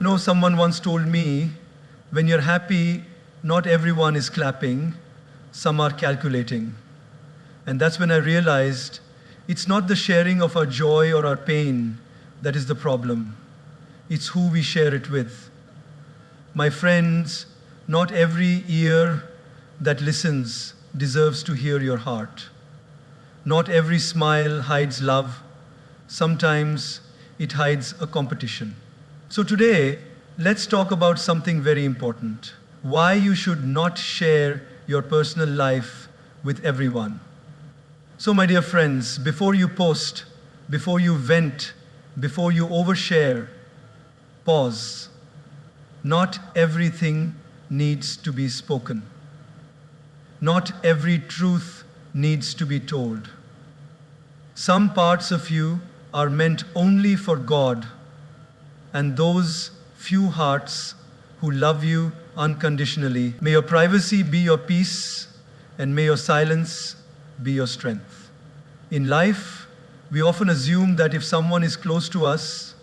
No, someone once told me, when you're happy, not everyone is clapping, some are calculating. And that's when I realized it's not the sharing of our joy or our pain that is the problem. It's who we share it with. My friends, not every ear that listens deserves to hear your heart. Not every smile hides love. Sometimes it hides a competition. So today, let's talk about something very important. Why you should not share your personal life with everyone. So my dear friends, before you post, before you vent, before you overshare, pause. Not everything needs to be spoken. Not every truth needs to be told. Some parts of you are meant only for God and those few hearts who love you unconditionally. May your privacy be your peace, and may your silence be your strength. In life, we often assume that if someone is close to us,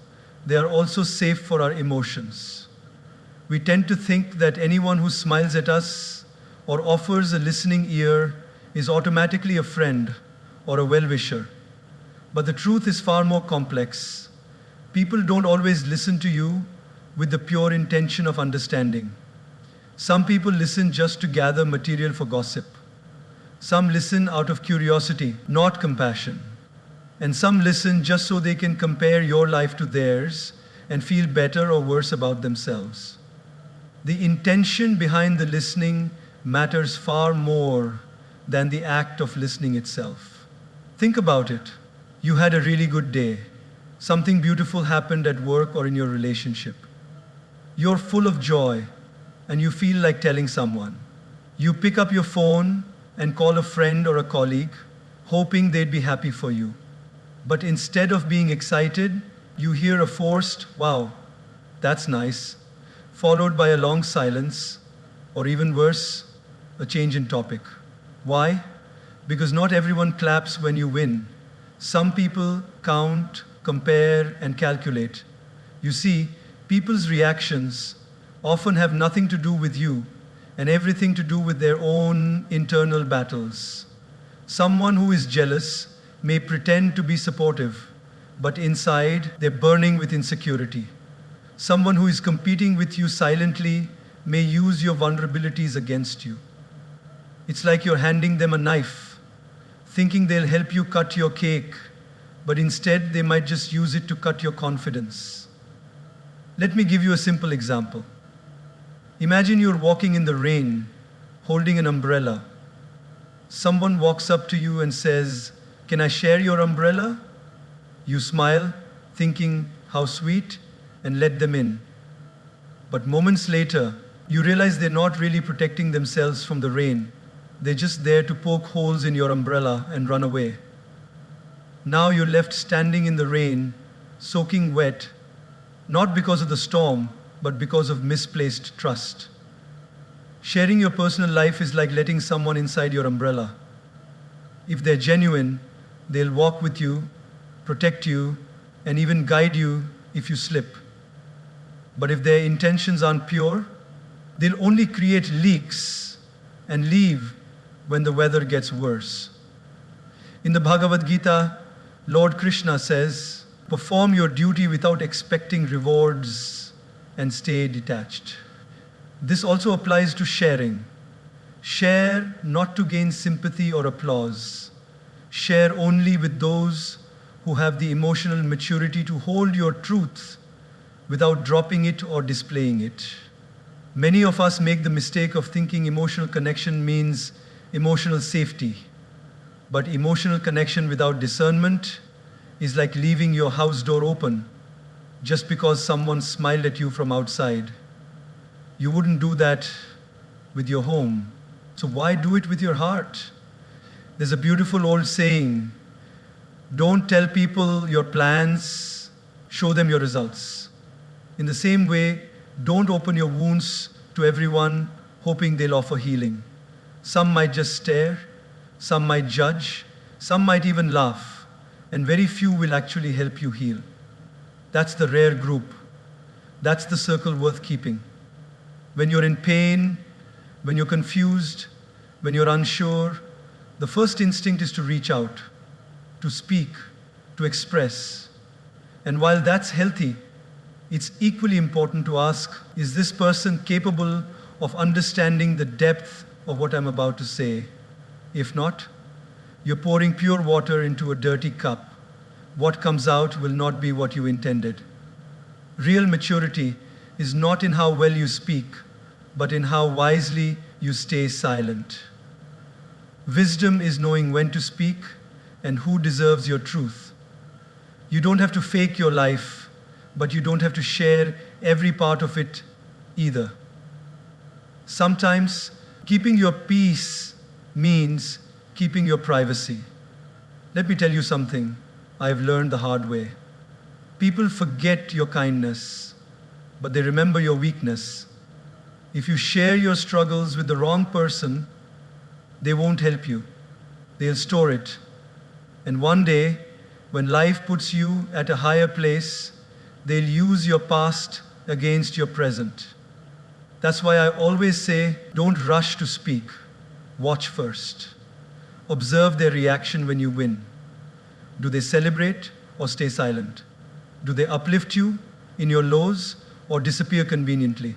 they are also safe for our emotions. We tend to think that anyone who smiles at us or offers a listening ear is automatically a friend or a well-wisher. But the truth is far more complex. People don't always listen to you with the pure intention of understanding. Some people listen just to gather material for gossip. Some listen out of curiosity, not compassion. And some listen just so they can compare your life to theirs and feel better or worse about themselves. The intention behind the listening matters far more than the act of listening itself. Think about it. You had a really good day. Something beautiful happened at work or in your relationship. You're full of joy and you feel like telling someone. You pick up your phone and call a friend or a colleague, hoping they'd be happy for you. But instead of being excited, you hear a forced, "Wow, that's nice," followed by a long silence, or even worse, a change in topic. Why? Because not everyone claps when you win. Some people count, compare, and calculate. You see, people's reactions often have nothing to do with you and everything to do with their own internal battles. Someone who is jealous may pretend to be supportive, but inside they're burning with insecurity. Someone who is competing with you silently may use your vulnerabilities against you. It's like you're handing them a knife, thinking they'll help you cut your cake, but instead they might just use it to cut your confidence. Let me give you a simple example. Imagine you're walking in the rain, holding an umbrella. Someone walks up to you and says, "Can I share your umbrella?" You smile, thinking, "How sweet," and let them in. But moments later, you realize they're not really protecting themselves from the rain. They're just there to poke holes in your umbrella and run away. Now you're left standing in the rain, soaking wet, not because of the storm, but because of misplaced trust. Sharing your personal life is like letting someone inside your umbrella. If they're genuine, they'll walk with you, protect you, and even guide you if you slip. But if their intentions aren't pure, they'll only create leaks and leave when the weather gets worse. In the Bhagavad Gita, Lord Krishna says, "Perform your duty without expecting rewards and stay detached." This also applies to sharing. Share not to gain sympathy or applause. Share only with those who have the emotional maturity to hold your truth without dropping it or displaying it. Many of us make the mistake of thinking emotional connection means emotional safety. But emotional connection without discernment is like leaving your house door open just because someone smiled at you from outside. You wouldn't do that with your home. So why do it with your heart? There's a beautiful old saying, "Don't tell people your plans, show them your results." In the same way, don't open your wounds to everyone hoping they'll offer healing. Some might just stare, some might judge, some might even laugh, and very few will actually help you heal. That's the rare group. That's the circle worth keeping. When you're in pain, when you're confused, when you're unsure, the first instinct is to reach out, to speak, to express. And while that's healthy, it's equally important to ask, is this person capable of understanding the depth of what I'm about to say? If not, you're pouring pure water into a dirty cup. What comes out will not be what you intended. Real maturity is not in how well you speak, but in how wisely you stay silent. Wisdom is knowing when to speak and who deserves your truth. You don't have to fake your life, but you don't have to share every part of it either. Sometimes keeping your peace means keeping your privacy. Let me tell you something I've learned the hard way. People forget your kindness, but they remember your weakness. If you share your struggles with the wrong person, they won't help you. They'll store it. And one day, when life puts you at a higher place, they'll use your past against your present. That's why I always say, don't rush to speak. Watch first. Observe their reaction when you win. Do they celebrate or stay silent? Do they uplift you in your lows or disappear conveniently?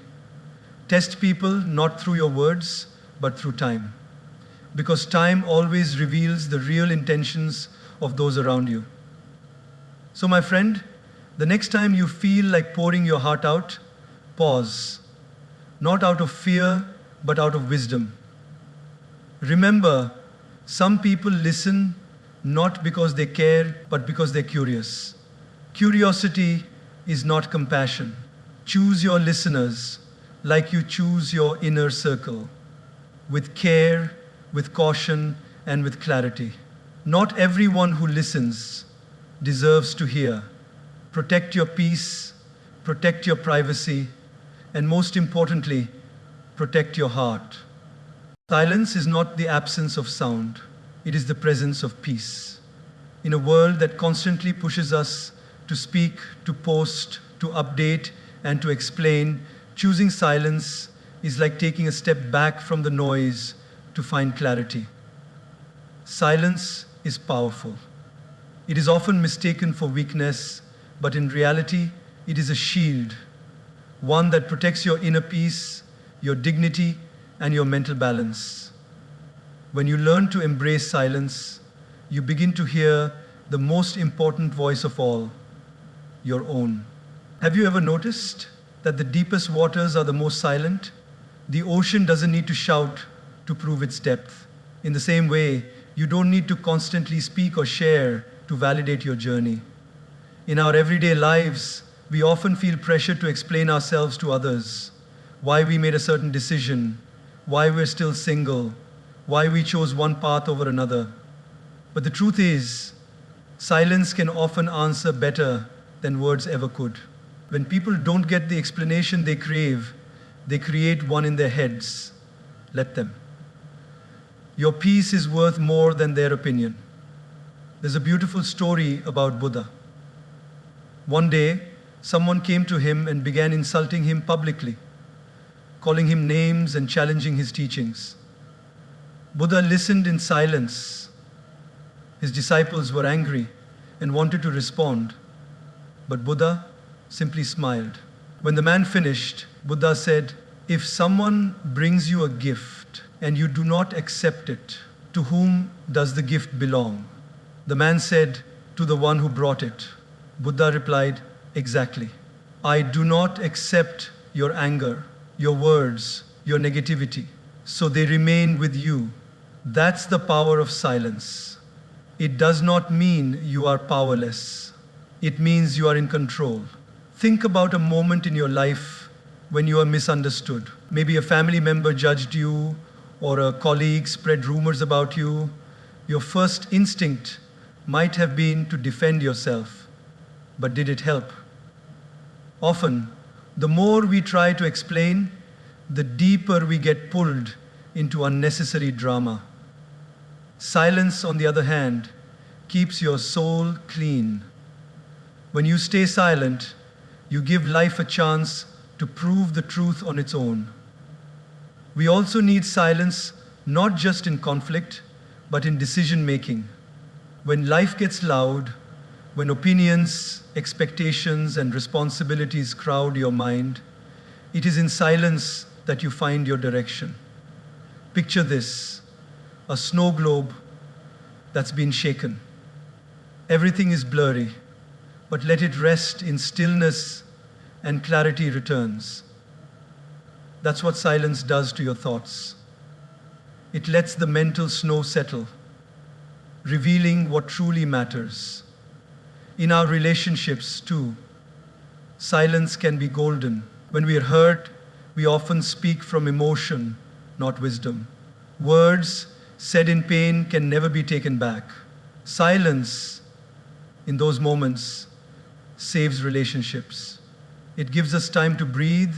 Test people not through your words, but through time. Because time always reveals the real intentions of those around you. So my friend, the next time you feel like pouring your heart out, pause. Not out of fear, but out of wisdom. Remember, some people listen not because they care, but because they're curious. Curiosity is not compassion. Choose your listeners like you choose your inner circle, with care, with caution, and with clarity. Not everyone who listens deserves to hear. Protect your peace, protect your privacy, and most importantly, protect your heart. Silence is not the absence of sound, it is the presence of peace. In a world that constantly pushes us to speak, to post, to update, and to explain, choosing silence is like taking a step back from the noise to find clarity. Silence is powerful. It is often mistaken for weakness, but in reality, it is a shield, one that protects your inner peace, your dignity, and your mental balance. When you learn to embrace silence, you begin to hear the most important voice of all, your own. Have you ever noticed that the deepest waters are the most silent? The ocean doesn't need to shout to prove its depth. In the same way, you don't need to constantly speak or share to validate your journey. In our everyday lives, we often feel pressure to explain ourselves to others, why we made a certain decision, why we're still single, why we chose one path over another. But the truth is, silence can often answer better than words ever could. When people don't get the explanation they crave, they create one in their heads. Let them. Your peace is worth more than their opinion. There's a beautiful story about Buddha. One day, someone came to him and began insulting him publicly, calling him names and challenging his teachings. Buddha listened in silence. His disciples were angry and wanted to respond, but Buddha simply smiled. When the man finished, Buddha said, "If someone brings you a gift and you do not accept it, to whom does the gift belong?" The man said, "To the one who brought it." Buddha replied, "Exactly. I do not accept your anger, your words, your negativity, so they remain with you." That's the power of silence. It does not mean you are powerless. It means you are in control. Think about a moment in your life when you are misunderstood. Maybe a family member judged you, or a colleague spread rumors about you. Your first instinct might have been to defend yourself, but did it help? Often, the more we try to explain, the deeper we get pulled into unnecessary drama. Silence, on the other hand, keeps your soul clean. When you stay silent, You give life a chance to prove the truth on its own. We also need silence, not just in conflict, but in decision making. When life gets loud, when opinions, expectations, and responsibilities crowd your mind, it is in silence that you find your direction. Picture this, a snow globe that's been shaken. Everything is blurry, but let it rest in stillness and clarity returns. That's what silence does to your thoughts. It lets the mental snow settle, revealing what truly matters. In our relationships, too, silence can be golden. When we are hurt, we often speak from emotion, not wisdom. Words said in pain can never be taken back. Silence, in those moments, saves relationships. It gives us time to breathe,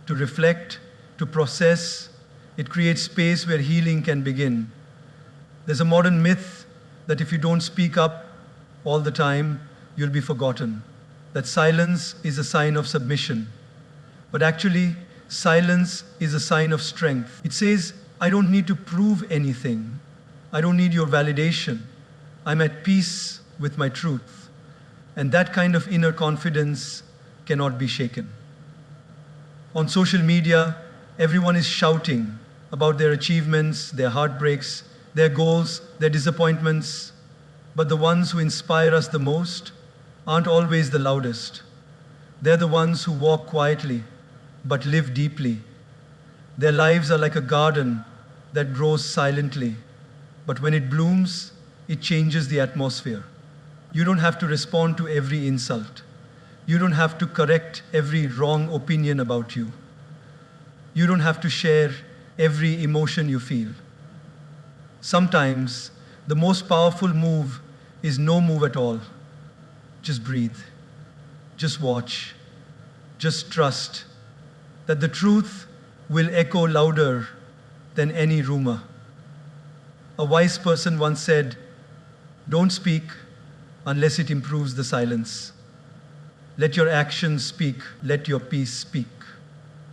to reflect, to process. It creates space where healing can begin. There's a modern myth that if you don't speak up all the time, you'll be forgotten. That silence is a sign of submission. But actually, silence is a sign of strength. It says, I don't need to prove anything. I don't need your validation. I'm at peace with my truth. And that kind of inner confidence cannot be shaken. On social media, everyone is shouting about their achievements, their heartbreaks, their goals, their disappointments. But the ones who inspire us the most aren't always the loudest. They're the ones who walk quietly, but live deeply. Their lives are like a garden that grows silently, but when it blooms, it changes the atmosphere. You don't have to respond to every insult. You don't have to correct every wrong opinion about you. You don't have to share every emotion you feel. Sometimes, the most powerful move is no move at all. Just breathe. Just watch. Just trust that the truth will echo louder than any rumor. A wise person once said, don't speak unless it improves the silence. Let your actions speak. Let your peace speak.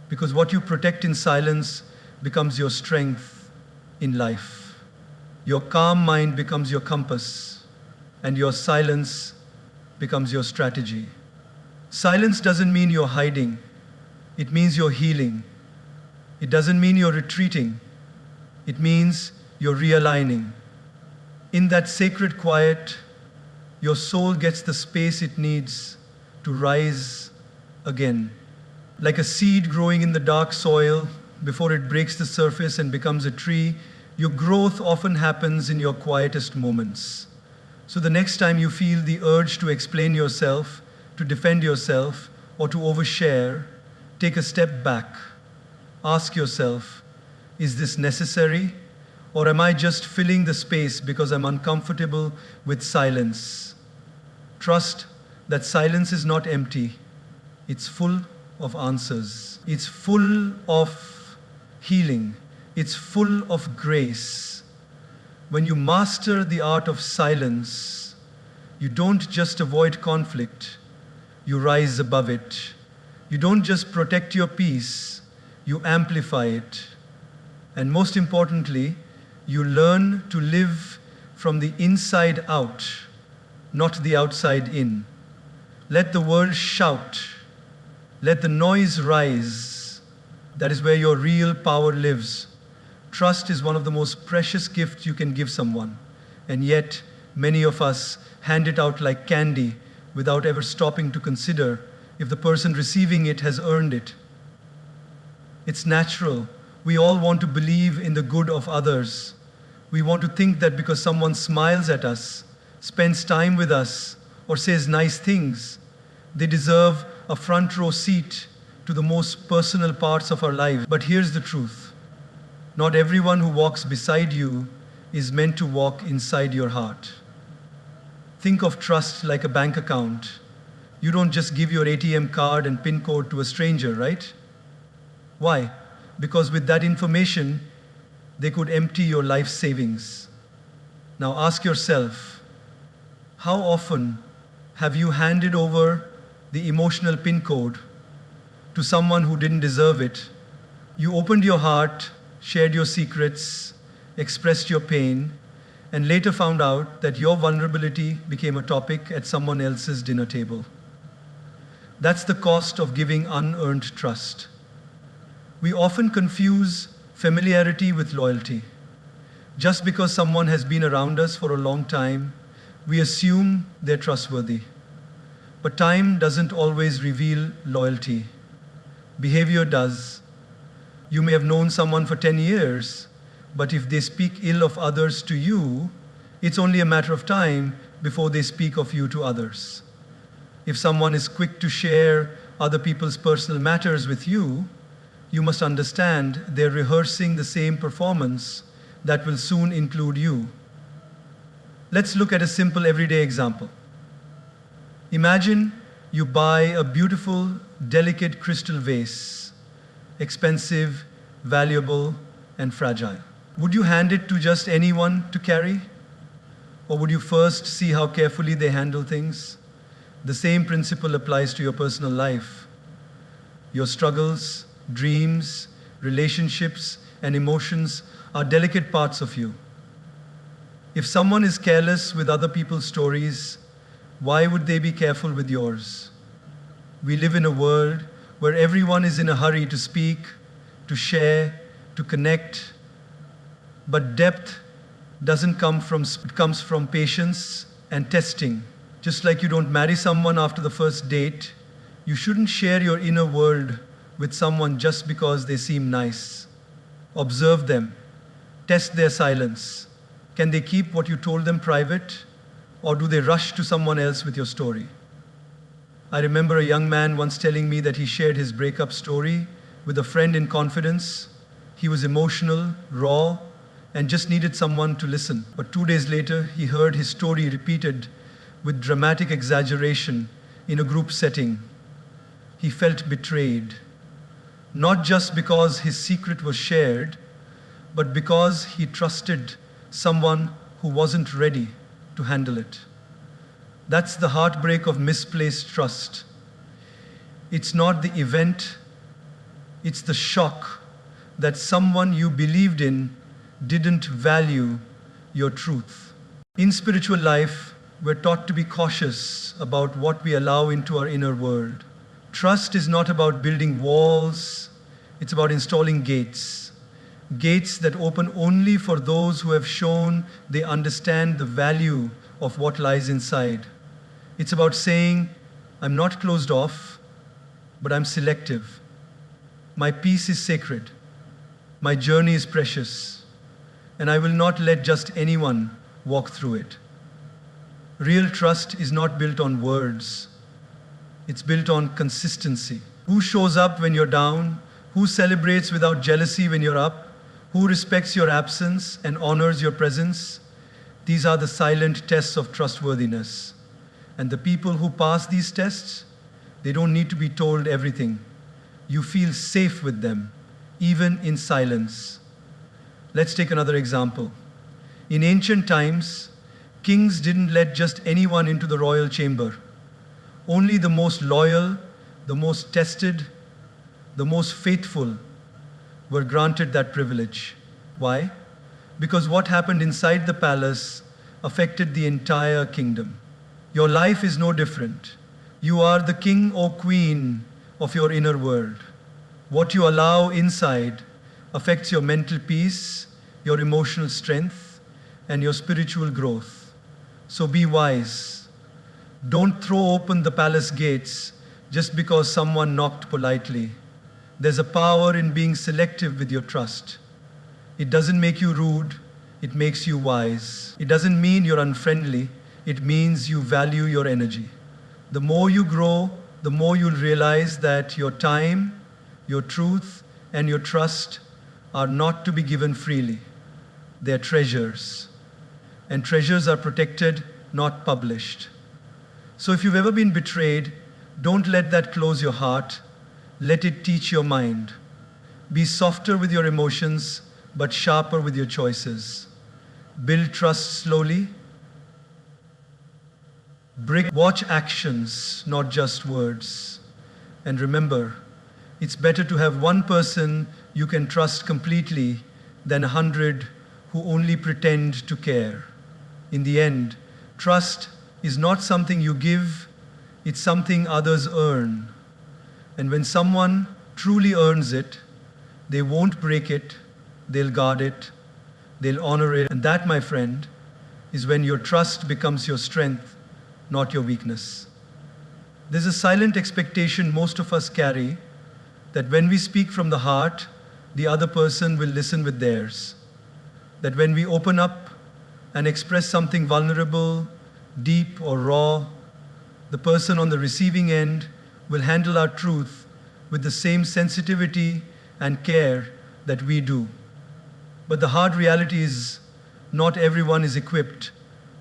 Because what you protect in silence becomes your strength in life. Your calm mind becomes your compass, and your silence becomes your strategy. Silence doesn't mean you're hiding. It means you're healing. It doesn't mean you're retreating. It means you're realigning. In that sacred quiet, your soul gets the space it needs to rise again. Like a seed growing in the dark soil, before it breaks the surface and becomes a tree, your growth often happens in your quietest moments. So the next time you feel the urge to explain yourself, to defend yourself, or to overshare, take a step back. Ask yourself, is this necessary? Or am I just filling the space because I'm uncomfortable with silence? Trust that silence is not empty. It's full of answers. It's full of healing. It's full of grace. When you master the art of silence, you don't just avoid conflict, you rise above it. You don't just protect your peace, you amplify it. And most importantly, you learn to live from the inside out, not the outside in. Let the world shout. Let the noise rise. That is where your real power lives. Trust is one of the most precious gifts you can give someone. And yet, many of us hand it out like candy without ever stopping to consider if the person receiving it has earned it. It's natural. We all want to believe in the good of others. We want to think that because someone smiles at us, spends time with us, or says nice things, they deserve a front row seat to the most personal parts of our life. But here's the truth. Not everyone who walks beside you is meant to walk inside your heart. Think of trust like a bank account. You don't just give your ATM card and PIN code to a stranger, right? Why? Because with that information, they could empty your life savings. Now ask yourself, how often have you handed over the emotional pin code to someone who didn't deserve it. You opened your heart, shared your secrets, expressed your pain, and later found out that your vulnerability became a topic at someone else's dinner table. That's the cost of giving unearned trust. We often confuse familiarity with loyalty. Just because someone has been around us for a long time, we assume they're trustworthy. But time doesn't always reveal loyalty. Behavior does. You may have known someone for 10 years, but if they speak ill of others to you, it's only a matter of time before they speak of you to others. If someone is quick to share other people's personal matters with you, you must understand they're rehearsing the same performance that will soon include you. Let's look at a simple everyday example. Imagine you buy a beautiful, delicate crystal vase, expensive, valuable, and fragile. Would you hand it to just anyone to carry? Or would you first see how carefully they handle things? The same principle applies to your personal life. Your struggles, dreams, relationships, and emotions are delicate parts of you. If someone is careless with other people's stories, why would they be careful with yours? We live in a world where everyone is in a hurry to speak, to share, to connect, but depth doesn't come from, it comes from patience and testing. Just like you don't marry someone after the first date, you shouldn't share your inner world with someone just because they seem nice. Observe them. Test their silence. Can they keep what you told them private, or do they rush to someone else with your story? I remember a young man once telling me that he shared his breakup story with a friend in confidence. He was emotional, raw, and just needed someone to listen. But 2 days later, he heard his story repeated with dramatic exaggeration in a group setting. He felt betrayed, not just because his secret was shared, but because he trusted someone who wasn't ready to handle it. That's the heartbreak of misplaced trust. It's not the event, it's the shock that someone you believed in didn't value your truth. In spiritual life, we're taught to be cautious about what we allow into our inner world. Trust is not about building walls, it's about installing gates. Gates that open only for those who have shown they understand the value of what lies inside. It's about saying, I'm not closed off, but I'm selective. My peace is sacred. My journey is precious. And I will not let just anyone walk through it. Real trust is not built on words. It's built on consistency. Who shows up when you're down? Who celebrates without jealousy when you're up? Who respects your absence and honors your presence? These are the silent tests of trustworthiness. And the people who pass these tests, they don't need to be told everything. You feel safe with them, even in silence. Let's take another example. In ancient times, kings didn't let just anyone into the royal chamber. Only the most loyal, the most tested, the most faithful were granted that privilege. Why? Because what happened inside the palace affected the entire kingdom. Your life is no different. You are the king or queen of your inner world. What you allow inside affects your mental peace, your emotional strength, and your spiritual growth. So be wise. Don't throw open the palace gates just because someone knocked politely. There's a power in being selective with your trust. It doesn't make you rude, it makes you wise. It doesn't mean you're unfriendly, it means you value your energy. The more you grow, the more you'll realize that your time, your truth, and your trust are not to be given freely. They're treasures. And treasures are protected, not published. So if you've ever been betrayed, don't let that close your heart. Let it teach your mind. Be softer with your emotions, but sharper with your choices. Build trust slowly, Watch actions, not just words. And remember, it's better to have one person you can trust completely than 100 who only pretend to care. In the end, trust is not something you give, it's something others earn. And when someone truly earns it, they won't break it, they'll guard it, they'll honor it. And that, my friend, is when your trust becomes your strength, not your weakness. There's a silent expectation most of us carry that when we speak from the heart, the other person will listen with theirs. That when we open up and express something vulnerable, deep or raw, the person on the receiving end will handle our truth with the same sensitivity and care that we do. But the hard reality is not everyone is equipped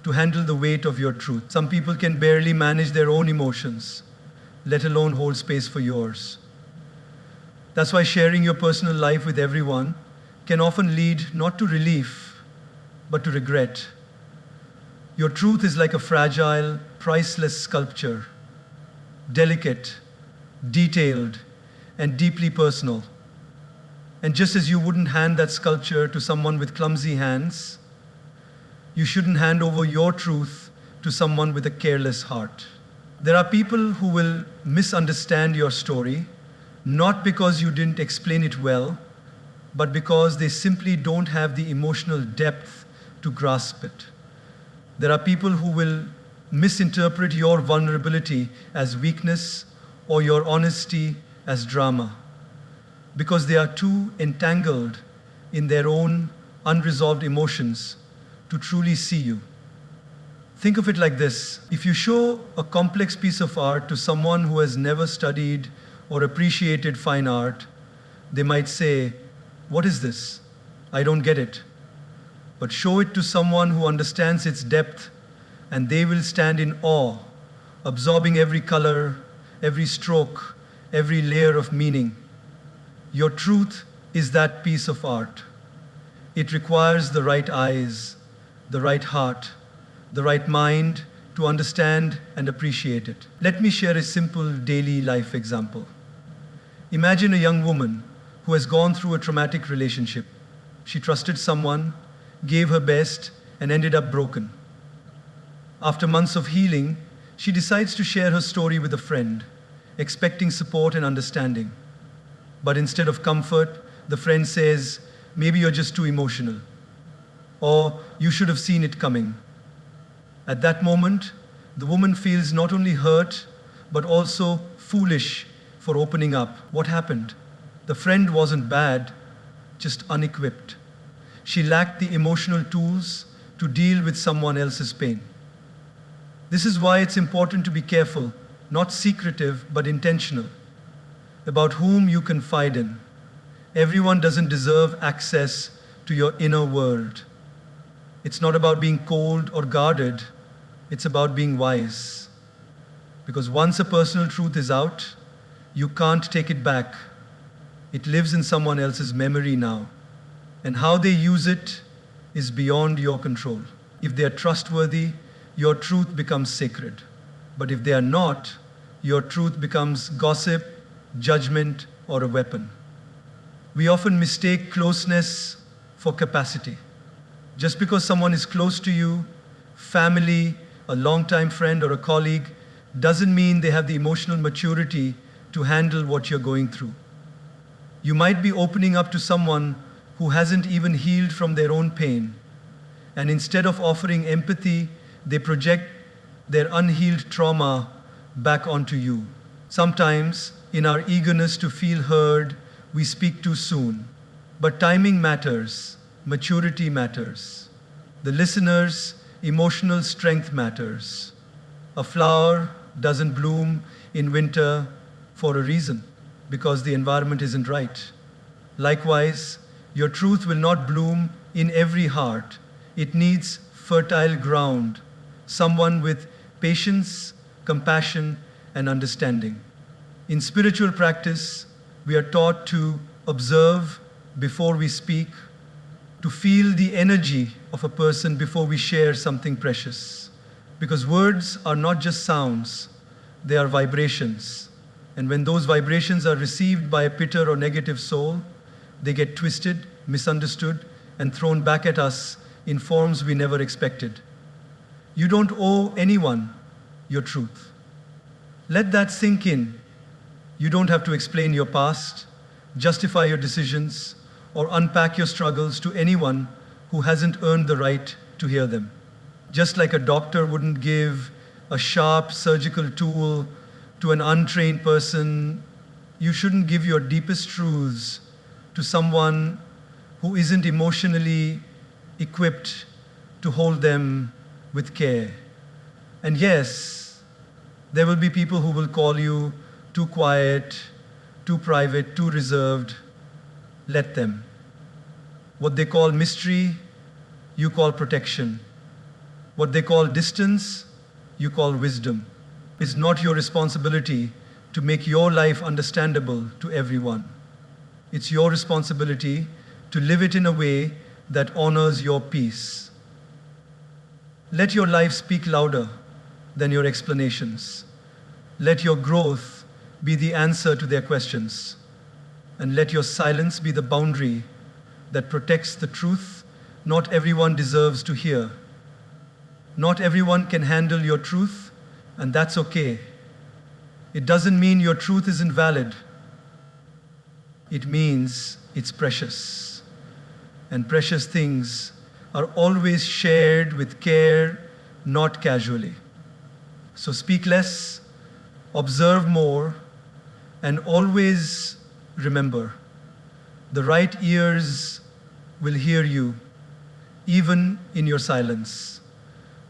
to handle the weight of your truth. Some people can barely manage their own emotions, let alone hold space for yours. That's why sharing your personal life with everyone can often lead not to relief, but to regret. Your truth is like a fragile, priceless sculpture, delicate, detailed, and deeply personal. And just as you wouldn't hand that sculpture to someone with clumsy hands, you shouldn't hand over your truth to someone with a careless heart. There are people who will misunderstand your story, not because you didn't explain it well, but because they simply don't have the emotional depth to grasp it. There are people who will misinterpret your vulnerability as weakness or your honesty as drama, because they are too entangled in their own unresolved emotions to truly see you. Think of it like this. If you show a complex piece of art to someone who has never studied or appreciated fine art, they might say, "What is this? I don't get it." But show it to someone who understands its depth, and they will stand in awe, absorbing every color, every stroke, every layer of meaning. Your truth is that piece of art. It requires the right eyes, the right heart, the right mind to understand and appreciate it. Let me share a simple daily life example. Imagine a young woman who has gone through a traumatic relationship. She trusted someone, gave her best, and ended up broken. After months of healing, she decides to share her story with a friend, expecting support and understanding. But instead of comfort, the friend says, "Maybe you're just too emotional," or "You should have seen it coming." At that moment, the woman feels not only hurt, but also foolish for opening up. What happened? The friend wasn't bad, just unequipped. She lacked the emotional tools to deal with someone else's pain. This is why it's important to be careful, not secretive, but intentional, about whom you confide in. Everyone doesn't deserve access to your inner world. It's not about being cold or guarded, it's about being wise. Because once a personal truth is out, you can't take it back. It lives in someone else's memory now. And how they use it is beyond your control. If they are trustworthy, your truth becomes sacred. But if they are not, your truth becomes gossip, judgment, or a weapon. We often mistake closeness for capacity. Just because someone is close to you, family, a longtime friend, or a colleague, doesn't mean they have the emotional maturity to handle what you're going through. You might be opening up to someone who hasn't even healed from their own pain, and instead of offering empathy, they project their unhealed trauma back onto you. Sometimes, in our eagerness to feel heard, we speak too soon. But timing matters, maturity matters. The listener's emotional strength matters. A flower doesn't bloom in winter for a reason, because the environment isn't right. Likewise, your truth will not bloom in every heart. It needs fertile ground, someone with patience, compassion, and understanding. In spiritual practice, we are taught to observe before we speak, to feel the energy of a person before we share something precious. Because words are not just sounds, they are vibrations. And when those vibrations are received by a bitter or negative soul, they get twisted, misunderstood, and thrown back at us in forms we never expected. You don't owe anyone your truth. Let that sink in. You don't have to explain your past, justify your decisions, or unpack your struggles to anyone who hasn't earned the right to hear them. Just like a doctor wouldn't give a sharp surgical tool to an untrained person, you shouldn't give your deepest truths to someone who isn't emotionally equipped to hold them with care. And yes, there will be people who will call you too quiet, too private, too reserved. Let them. What they call mystery, you call protection. What they call distance, you call wisdom. It's not your responsibility to make your life understandable to everyone. It's your responsibility to live it in a way that honors your peace. Let your life speak louder than your explanations. Let your growth be the answer to their questions. And let your silence be the boundary that protects the truth not everyone deserves to hear. Not everyone can handle your truth, and that's okay. It doesn't mean your truth isn't valid. It means it's precious. And precious things are always shared with care, not casually. So speak less, observe more, and always remember, the right ears will hear you, even in your silence.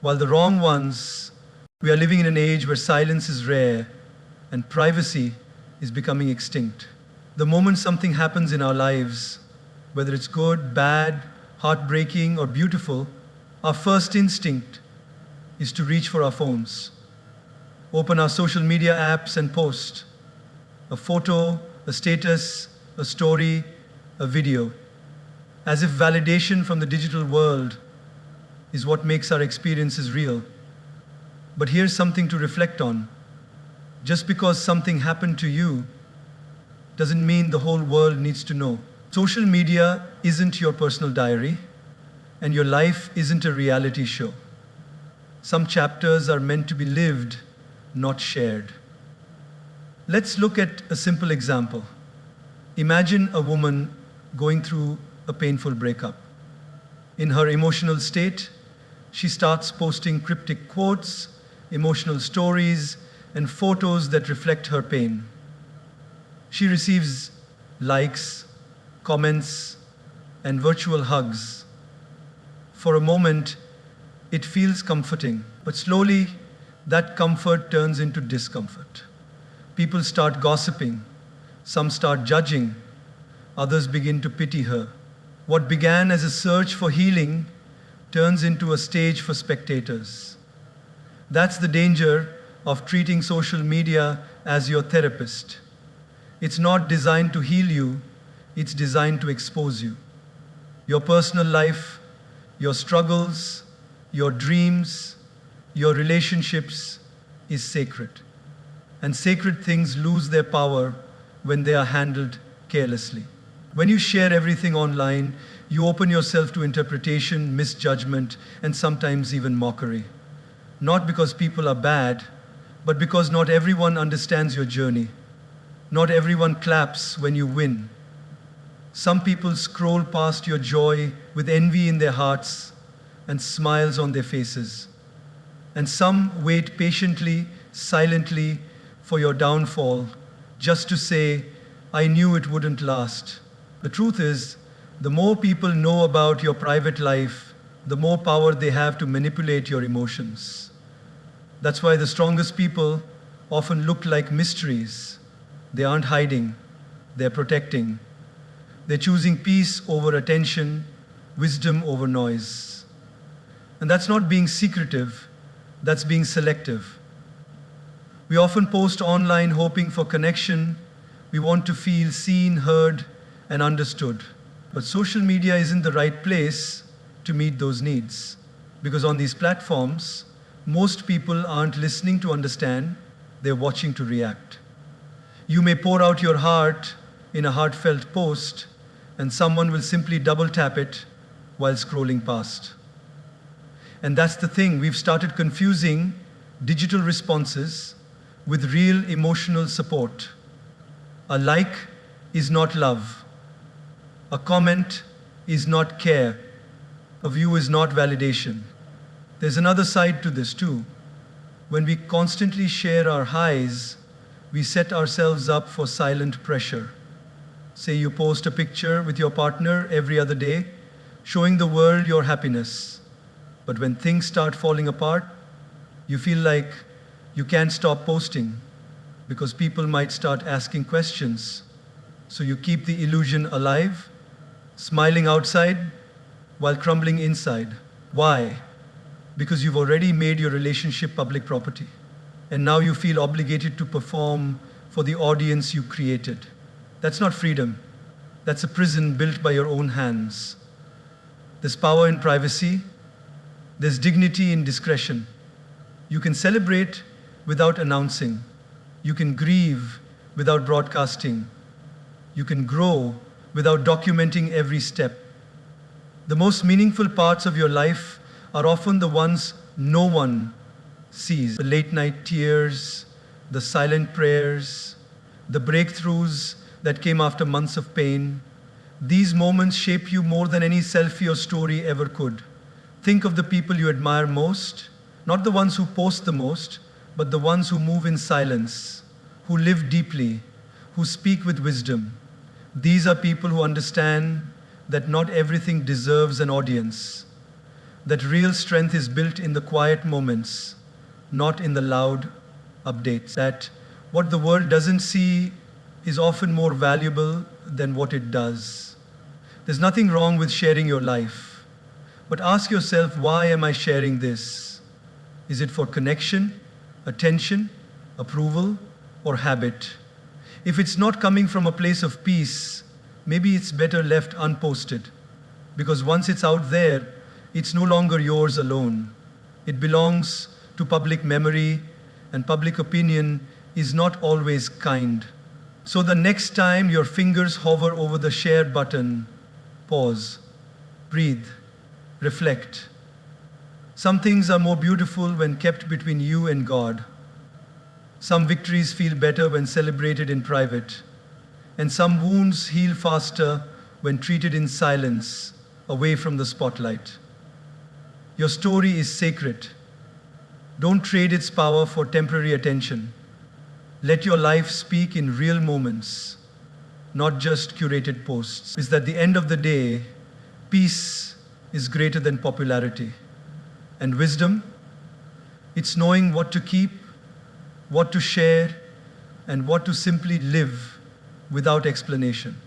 While the wrong ones, we are living in an age where silence is rare and privacy is becoming extinct. The moment something happens in our lives, whether it's good, bad, heartbreaking, or beautiful, our first instinct is to reach for our phones, open our social media apps and post a photo, a status, a story, a video, as if validation from the digital world is what makes our experiences real. But here's something to reflect on. Just because something happened to you doesn't mean the whole world needs to know. Social media isn't your personal diary, and your life isn't a reality show. Some chapters are meant to be lived, not shared. Let's look at a simple example. Imagine a woman going through a painful breakup. In her emotional state, she starts posting cryptic quotes, emotional stories, and photos that reflect her pain. She receives likes, comments, and virtual hugs. For a moment, it feels comforting, but slowly that comfort turns into discomfort. People start gossiping, some start judging, others begin to pity her. What began as a search for healing turns into a stage for spectators. That's the danger of treating social media as your therapist. It's not designed to heal you, it's designed to expose you. Your personal life, your struggles, your dreams, your relationships is sacred. And sacred things lose their power when they are handled carelessly. When you share everything online, you open yourself to interpretation, misjudgment, and sometimes even mockery. Not because people are bad, but because not everyone understands your journey. Not everyone claps when you win. Some people scroll past your joy with envy in their hearts and smiles on their faces. And some wait patiently, silently for your downfall, just to say, I knew it wouldn't last. The truth is, the more people know about your private life, the more power they have to manipulate your emotions. That's why the strongest people often look like mysteries. They aren't hiding, they're protecting. They're choosing peace over attention, wisdom over noise. And that's not being secretive, that's being selective. We often post online hoping for connection. We want to feel seen, heard, and understood. But social media isn't the right place to meet those needs. Because on these platforms, Most people aren't listening to understand, they're watching to react. You may pour out your heart in a heartfelt post, and someone will simply double tap it while scrolling past. And that's the thing, we've started confusing digital responses with real emotional support. A like is not love. A comment is not care. A view is not validation. There's another side to this too. When we constantly share our highs, we set ourselves up for silent pressure. Say you post a picture with your partner every other day, showing the world your happiness. But when things start falling apart, you feel like you can't stop posting because people might start asking questions. So you keep the illusion alive, smiling outside while crumbling inside. Why? Because you've already made your relationship public property. And now you feel obligated to perform for the audience you created. That's not freedom. That's a prison built by your own hands. There's power in privacy. There's dignity in discretion. You can celebrate without announcing. You can grieve without broadcasting. You can grow without documenting every step. The most meaningful parts of your life are often the ones no one sees. The late night tears, the silent prayers, the breakthroughs that came after months of pain. These moments shape you more than any selfie or story ever could. Think of the people you admire most, not the ones who post the most, but the ones who move in silence, who live deeply, who speak with wisdom. These are people who understand that not everything deserves an audience, that real strength is built in the quiet moments, not in the loud updates, that what the world doesn't see is often more valuable than what it does. There's nothing wrong with sharing your life, but ask yourself, why am I sharing this? Is it for connection, attention, approval, or habit? If it's not coming from a place of peace, maybe it's better left unposted, because once it's out there, it's no longer yours alone. It belongs to public memory, and public opinion is not always kind. So the next time your fingers hover over the share button, pause, breathe, reflect. Some things are more beautiful when kept between you and God. Some victories feel better when celebrated in private, and some wounds heal faster when treated in silence, away from the spotlight. Your story is sacred. Don't trade its power for temporary attention. Let your life speak in real moments, not just curated posts. Is that at the end of the day, peace is greater than popularity. And wisdom, it's knowing what to keep, what to share, and what to simply live without explanation.